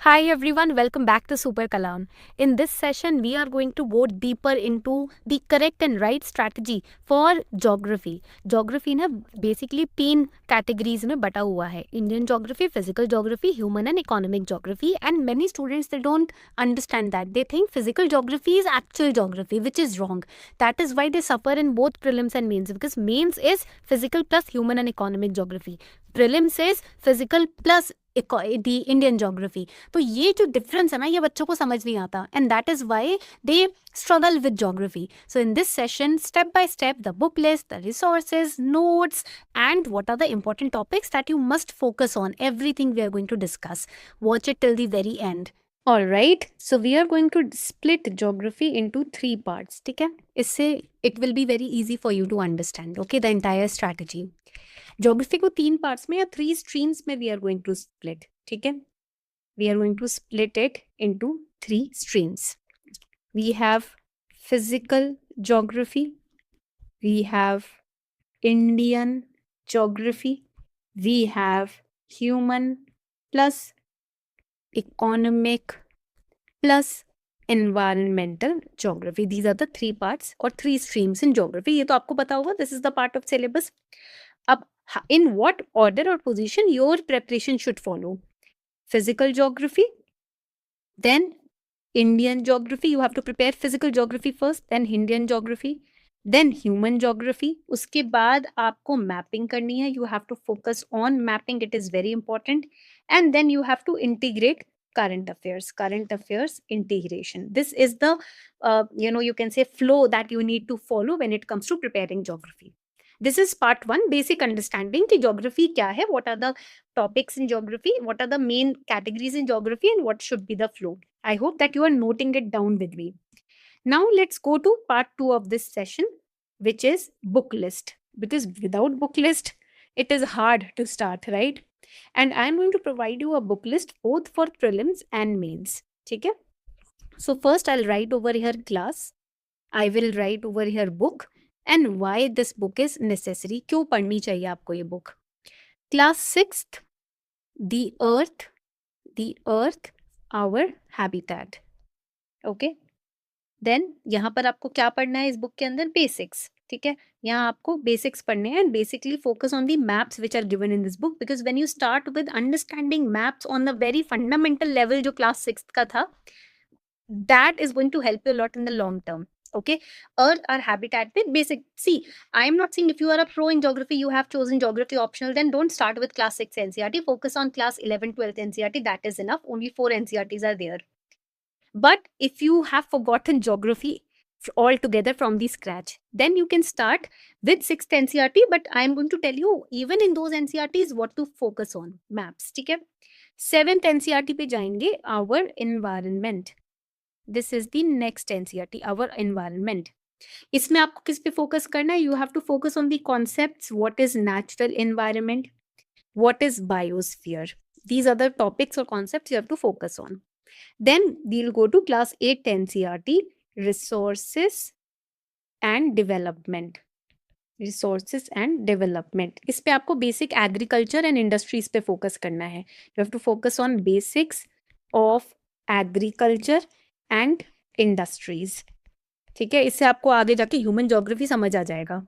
Hi everyone, welcome back to Super Kalam. In this session, we are going to go deeper into the correct and right strategy for geography. Geography ना basically तीन categories में बटा हुआ है. Indian geography, physical geography, human and economic geography. And many students, they don't understand that. They think physical geography is actual geography, which is wrong. That is why they suffer in both prelims and mains, because mains is physical plus human and economic geography. Prelims is physical plus the Indian geography. तो ये जो difference है ना, ये बच्चों को समझ नहीं आता, and that is why they struggle with geography. So in this session, step by step, the book list, the resources, notes, and what are the important topics that you must focus on, everything we are going to discuss. Watch it till the very end. Alright, so we are going to split geography into 3 parts. ठीक है, इससे it will be very easy for you to understand, okay, the entire strategy. Geography को 3 parts में या 3 streams में we are going to split. ठीक है, we are going to split it into 3 streams. We have physical geography, we have Indian geography, we have human plus economic plus environmental geography. These are the 3 parts or 3 streams in geography. ये तो आपको पता होगा, this is the part of syllabus. अब in what order or position your preparation should follow? Physical geography, then Indian geography. You have to prepare physical geography first, then Indian geography, then human geography. उसके बाद आपको mapping करनी है. You have to focus on mapping. It is very important. And then you have to integrate current affairs integration. This is the you can say flow that you need to follow when it comes to preparing geography. This is part 1, basic understanding कि geography क्या है, what are the topics in geography, what are the main categories in geography, and what should be the flow. I hope that you are noting it down with me. Now let's go to part 2 of this session, which is book list. Because without book list, it is hard to start, right? And I'm going to provide you a book list both for prelims and mains. ठीक है? So first I'll write over here class. I will write over here book. And why this book is necessary. क्यों पढ़नी चाहिए आपको ये book. Class 6th, the earth, our habitat. Okay. Then यहाँ पर आपको क्या पढ़ना है इस book के अंदर? Basics. ठीक है, यहाँ आपको बेसिक्स पढ़ने हैं, and basically focus on the maps which are given in this book, because when you start with understanding maps on the very fundamental level जो class 6th का था, that is going to help you a lot in the long term. Okay, earth or habitat with basic. See, I am not saying if you are a pro in geography, you have chosen geography optional, then don't start with class 6 NCERT. Focus on class 11, 12 NCERT. That is enough. Only 4 NCERTs are there. But if you have forgotten geography altogether from the scratch, then you can start with 6th NCERT. But I am going to tell you, even in those NCERTs, what to focus on. Maps. ठीक है, 7th NCERT पे जाएंगे, our environment. This is the next NCERT, our environment. इसमें आपको किस पे focus करना है? You have to focus on the concepts. What is natural environment? What is biosphere? These are the topics or concepts you have to focus on. Then we'll go to class 8 NCERT, resources and development. Resources and development. इस पे आपको basic agriculture and industries पे focus करना है. You have to focus on basics of agriculture and industries. ठीक है, इससे आपको आगे जाके ह्यूमन ज्योग्राफी समझ आ जाएगा.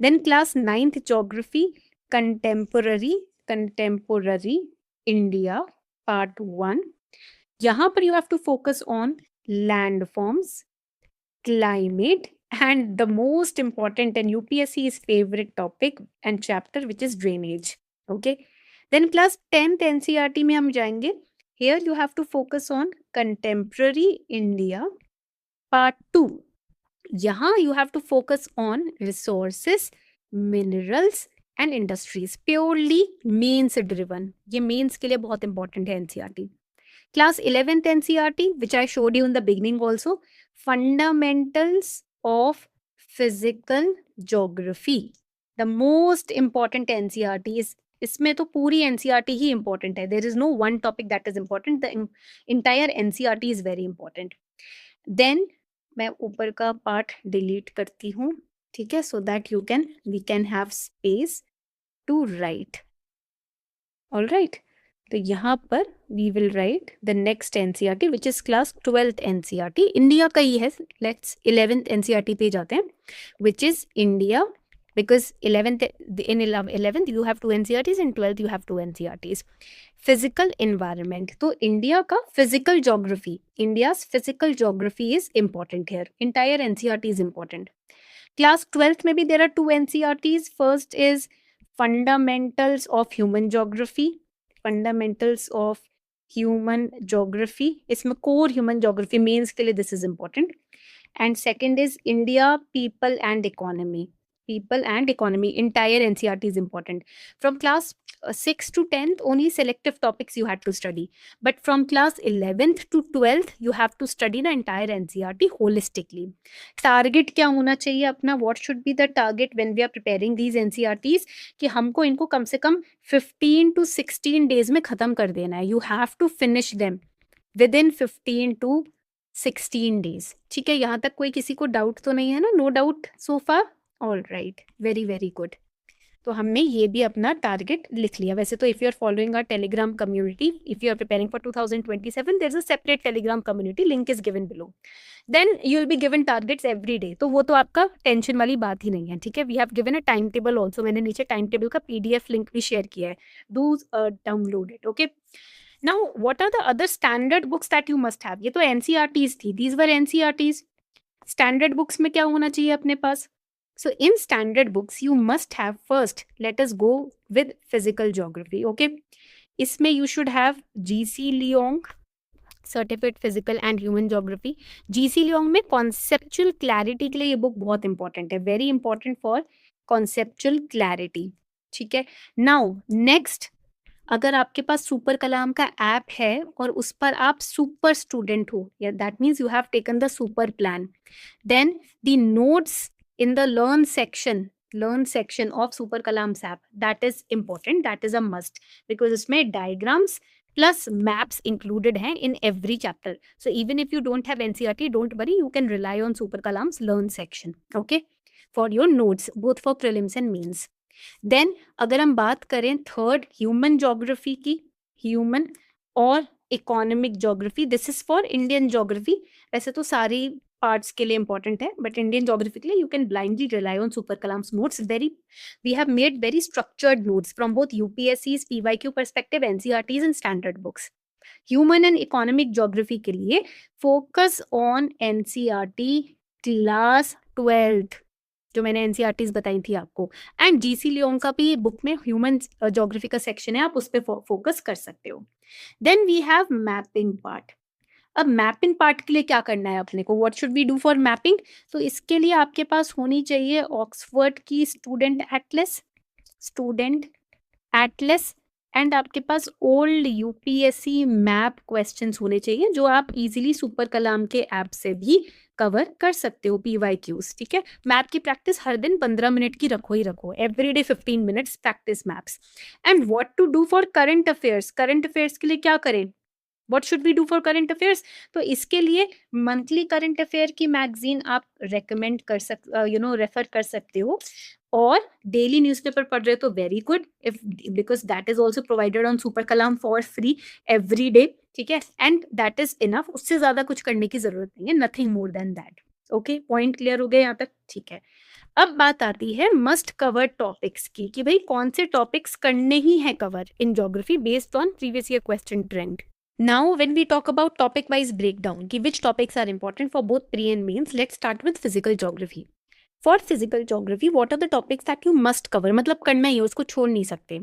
Then class 9th geography, contemporary India part 1. यहाँ पर you have to focus on landforms, climate, and the most important and UPSC's favorite topic and chapter, which is drainage. Okay, then class 10th NCERT में हम जाएंगे. Here you have to focus on contemporary India part 2. यहाँ you have to focus on resources, minerals and industries. Purely means driven. ये means के लिए बहुत important है NCERT. Class 11th NCERT, which I showed you in the beginning also, fundamentals of physical geography. The most important NCERT is, इसमें तो पूरी NCERT ही important है. There is no one topic that is important. The entire NCERT is very important. Then मैं ऊपर का part delete करती हूँ. ठीक है, so that we can have space to write. All right. तो यहाँ पर we will write the next NCERT which is class 12th NCERT. India का ही है. लेट्स 11th एनसीईआरटी पे जाते हैं which is India, because 11th you have 2 NCERTs and 12th you have 2 NCERTs. Physical environment. तो इंडिया का physical geography, India's physical geography is important here. Entire NCERT is important. Class 12th में भी there are 2 NCERTs. First is fundamentals of human geography. Fundamentals of human geography. इसमें core human geography mains के लिए this is important. And second is India, people and economy. People and economy, entire NCERT is important. From class 6 to 10th, only selective topics you had to study. But from class 11th to 12th, you have to study the entire NCERT holistically. Target क्या होना चाहिए अपना? What should be the target when we are preparing these NCERTs? कि हमको इनको कम से कम 15 to 16 days में खत्म कर देना है. You have to finish them within 15 to 16 days. ठीक है, यहाँ तक कोई किसी को डाउट तो नहीं है ना? No doubt so far? All right, very very good. तो हमने ये भी अपना टारगेट लिख लिया. वैसे तो if you are following our Telegram community, if you are preparing for 2027, there is a separate Telegram community, link is given below. Then you will be given targets every day. तो वो तो आपका tension वाली बात ही नहीं है. ठीक है, we have given a time table also. मैंने नीचे टाइम टेबल का PDF लिंक भी शेयर किया है. Do download it. Okay, now what are the other standard books that you must have? ये तो NCERTs थी, these were NCERTs. Standard books में क्या होना चाहिए अपने पास? So in standard books, you must have first, let us go with physical geography, okay? इसमें you should have GC Leong, Certificate Physical and Human Geography. GC Leong में conceptual clarity के लिए ये book बहुत important है, very important for conceptual clarity. ठीक है? Now next, अगर आपके पास सुपर कलाम का ऐप है और उस पर आप सुपर स्टूडेंट हो, that means you have taken the super plan, then the notes in the learn section of Super Kalam's app, that is important, that is a must, because इसमें diagrams plus maps included हैं in every chapter. So even if you don't have NCERT, don't worry, you can rely on Super Kalam's learn section, okay, for your notes, both for prelims and mains. Then अगर हम बात करें third human geography की, human और economic geography, this is for Indian geography. वैसे तो सारी parts के लिए इंपॉर्टेंट है, बट इंडियन ज्योग्राफी के लिए you can blindly rely on super Kalam's notes. We have made very structured notes from both UPSC's PYQ perspective, NCERTs and standard books. Human and economic geography के लिए focus on NCERT class 12th, जो मैंने NCERTs बताई थी आपको. And GC Leong का भी book में ह्यूमन ज्योग्राफी का सेक्शन है, आप उस पर फोकस कर सकते हो. Then we have mapping part. अब मैपिंग पार्ट के लिए क्या करना है अपने को? What should we do for mapping? तो इसके लिए आपके पास होनी चाहिए ऑक्सफोर्ड की स्टूडेंट एटलस एंड आपके पास ओल्ड UPSC मैप क्वेश्चंस होने चाहिए, जो आप इजीली सुपर कलाम के ऐप से भी कवर कर सकते हो, PYQs. ठीक है, मैप की प्रैक्टिस हर दिन 15 मिनट की रखो ही रखो, everyday 15 minutes practice maps. And what to do for current affairs? Current affairs के लिए क्या करें? What should we do for current affairs? तो इसके लिए मंथली करंट अफेयर की मैगजीन आप रेकमेंड कर रेफर कर सकते हो, और डेली न्यूज़पेपर पढ़ रहे हो तो very good, if because that is also provided on super Kalam for free every day. ठीक है, एंड दैट इज इनफ. उससे ज़्यादा कुछ करने की ज़रूरत नहीं है, nothing more than that. Okay, point clear हो गए यहाँ तक? ठीक है, अब बात आती है मस्ट कवर टॉपिक्स की, कि भाई कौन से टॉपिक्स करने ही है cover in geography based on previous year question trend. Now, when we talk about topic-wise breakdown, कि which topics are important for both pre and mains, let's start with physical geography. For physical geography, what are the topics that you must cover? मतलब करना ही है, उसको छोड़ नहीं सकते.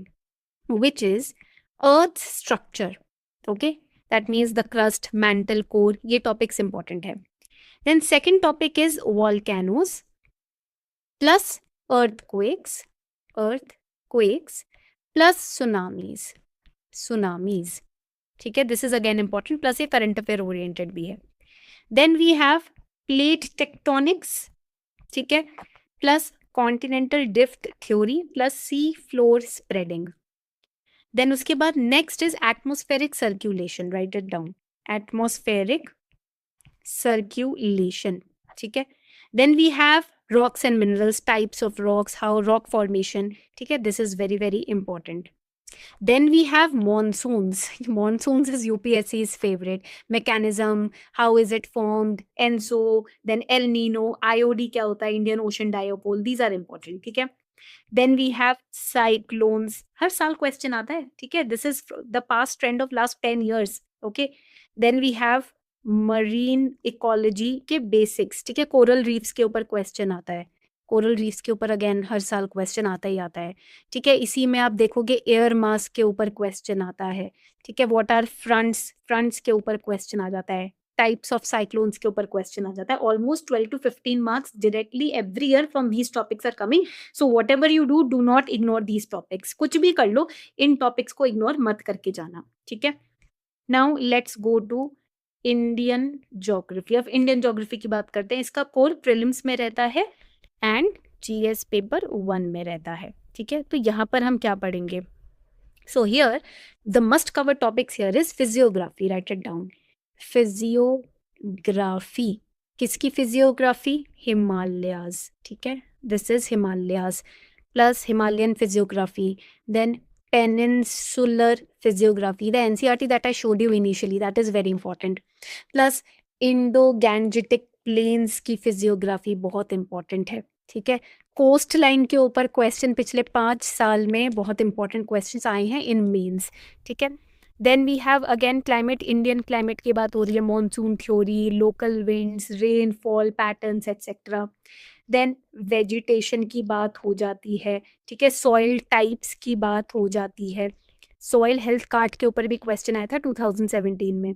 Which is Earth's structure. Okay, that means the crust, mantle, core. ये topics important है. Then second topic is volcanoes plus earthquakes plus tsunamis. ठीक है, this is again important, plus ये करंट अफेयर ओरिएंटेड भी है. Then we have plate tectonics, ठीक है, plus continental drift theory plus sea floor spreading. Then उसके बाद next is atmospheric circulation, write it down, atmospheric circulation. ठीक है, then we have rocks and minerals, types of rocks, how rock formation. ठीक है, this is very very important. Then we have monsoons. Monsoons is UPSC's favorite. Mechanism, how is it formed, ENSO, then El Nino, IOD क्या होता है, Indian Ocean Dipole. These are important, ठीक है. Then we have cyclones. हर साल question आता है, ठीक है. This is the past trend of last 10 years. Okay. Then we have marine ecology के basics, ठीक है. Coral reefs के ऊपर question आता है. कोरल रीफ्स के ऊपर अगेन हर साल क्वेश्चन आता ही आता है, ठीक है. इसी में आप देखोगे एयर मास के ऊपर क्वेश्चन आता है, ठीक है. व्हाट आर फ्रंट्स के ऊपर क्वेश्चन आ जाता है. टाइप्स ऑफ साइक्लोन्स के ऊपर क्वेश्चन आ जाता है. Almost 12 to 15 marks directly every year from these topics are coming. So whatever you do not ignore these topics. कुछ भी कर लो, इन टॉपिक्स को इग्नोर मत करके जाना, ठीक है. Now let's go to Indian geography. अब इंडियन ज्योग्राफी की बात करते हैं. इसका कोर प्रीलिम्स में रहता है एंड जीएस पेपर 1 में रहता है, ठीक है. तो यहाँ पर हम क्या पढ़ेंगे. So here the must cover topics here is physiography. Write it down. Physiography. किसकी फिजियोग्राफी. हिमालयाज, ठीक है. This is Himalayas plus Himalayan physiography. Then peninsular physiography, the NCERT that I showed you initially, that is very important. Plus Indo-Gangetic plains की physiography बहुत important है, ठीक है. Coast line के ऊपर क्वेश्चन पिछले 5 साल में बहुत इंपॉर्टेंट क्वेश्चन आए हैं इन मेंस, ठीक है. Then we have again climate. Indian climate की बात हो रही है. Monsoon theory, local winds, rainfall patterns etcetera. Then vegetation की बात हो जाती है, ठीक है. सॉइल टाइप्स की बात हो जाती है. सॉइल हेल्थ कार्ड के ऊपर भी क्वेश्चन आया था 2017 में.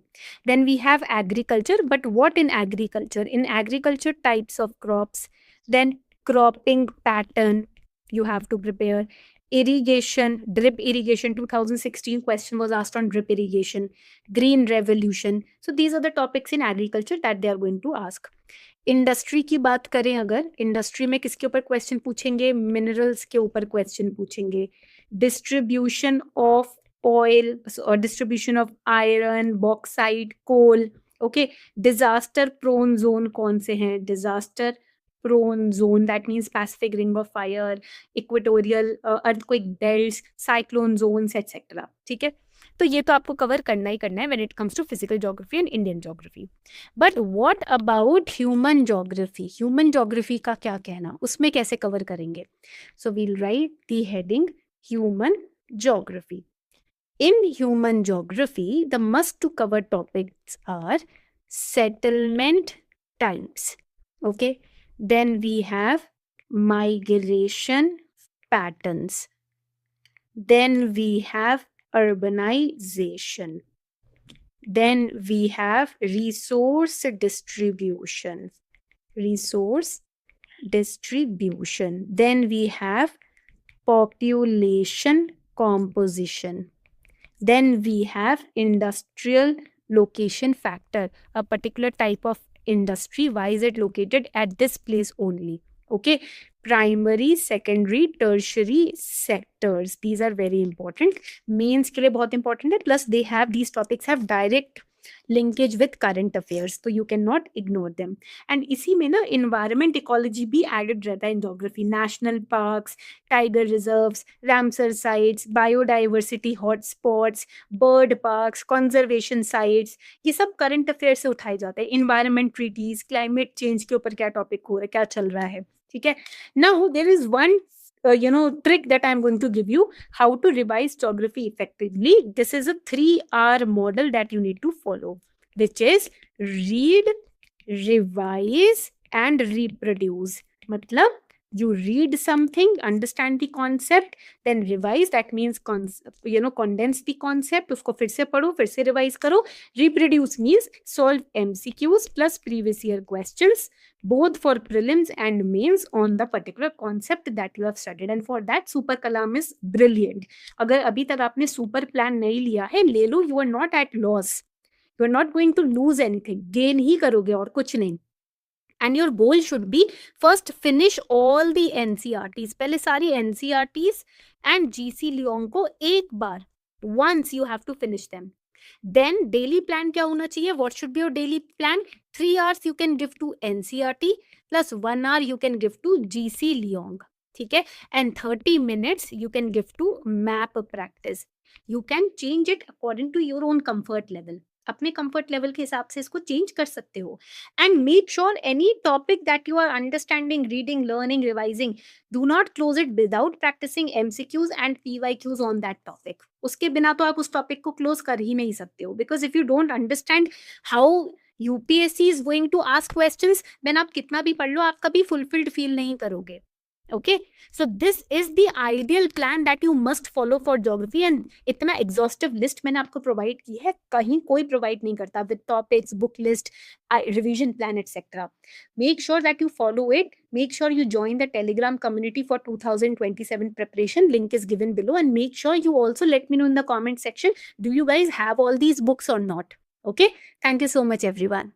Then we have agriculture. But what in agriculture. In agriculture types of crops. Then cropping pattern you have to prepare. Irrigation, drip irrigation, 2016 question was asked on drip irrigation. Green revolution. So these are the topics in agriculture that they are going to ask. Industry की बात करें अगर, industry में किसके ऊपर question पूछेंगे. Minerals के ऊपर क्वेश्चन पूछेंगे. डिस्ट्रीब्यूशन ऑफ ऑयल और distribution of iron, bauxite, coal. Okay. Disaster prone zone कौन से हैं. Disaster prone zone, that means Pacific Ring of Fire, equatorial earthquake belts, cyclone zones, etc. ठीक है. तो ये तो आपको कवर करना ही करना है when it comes to physical geography and Indian geography. But what about human geography? Human geography का क्या कहना, उसमें कैसे कवर करेंगे. So we'll write the heading human geography. In human geography, the must to cover topics are settlement times. Okay. Then we have migration patterns. Then we have urbanization. Then we have resource distribution. Then we have population composition. Then we have industrial location factor, a particular type of industry, why is it located at this place only. Okay. Primary, secondary, tertiary sectors, these are very important. Mains के लिए बहुत important है. Plus they have, these topics have direct linkage with current affairs, so you cannot ignore them. And इसी में ना environment ecology भी added रहता है in geography. National parks, tiger reserves, Ramsar sites, biodiversity hotspots, bird parks, conservation sites, ये सब current affairs से उठाए जाते हैं. Environment treaties, climate change के ऊपर क्या topic हो रहा है, क्या चल रहा है, ठीक है. Now there is one trick that I'm going to give you how to revise geography effectively. This is a 3R model that you need to follow, which is read, revise and reproduce. मतलब you read something, understand the concept, then revise, that means condense the concept, उसको फिर से पढ़ो, फिर से revise करो. Reproduce means solve MCQs plus previous year questions, both for prelims and mains on the particular concept that you have studied. And for that Super Kalam is brilliant. अगर अभी तक आपने super plan नहीं लिया है, ले लो. You are not at loss, you are not going to lose anything, gain ही करोगे और कुछ नहीं. And your goal should be first finish all the NCERTs. पहले सारी NCERTs and GC Leong को एक बार, once you have to finish them. Then daily plan क्या होना चाहिए. What should be your daily plan? 3 hours you can give to NCERT plus 1 hour you can give to GC Leong. ठीक है, and 30 minutes you can give to map practice. You can change it according to your own comfort level. अपने comfort level के हिसाब से इसको change कर सकते हो. And make sure any topic that you are understanding, reading, learning, revising, do not close it without practicing MCQs and PYQs on that topic. उसके बिना तो आप उस टॉपिक को क्लोज कर ही नहीं सकते हो, because if you don't understand how UPSC is going to ask questions, then आप कितना भी पढ़ लो, आप कभी फुलफिल्ड फील नहीं करोगे. Okay, so this is the ideal plan that you must follow for geography. And इतना exhaustive list मैंने आपको provide की है, कहीं कोई provide नहीं करता, with topics, book list, revision plan, etc. Make sure that you follow it. Make sure you join the Telegram community for 2027 preparation. Link is given below. And make sure you also let me know in the comment section, do you guys have all these books or not? Okay, thank you so much everyone.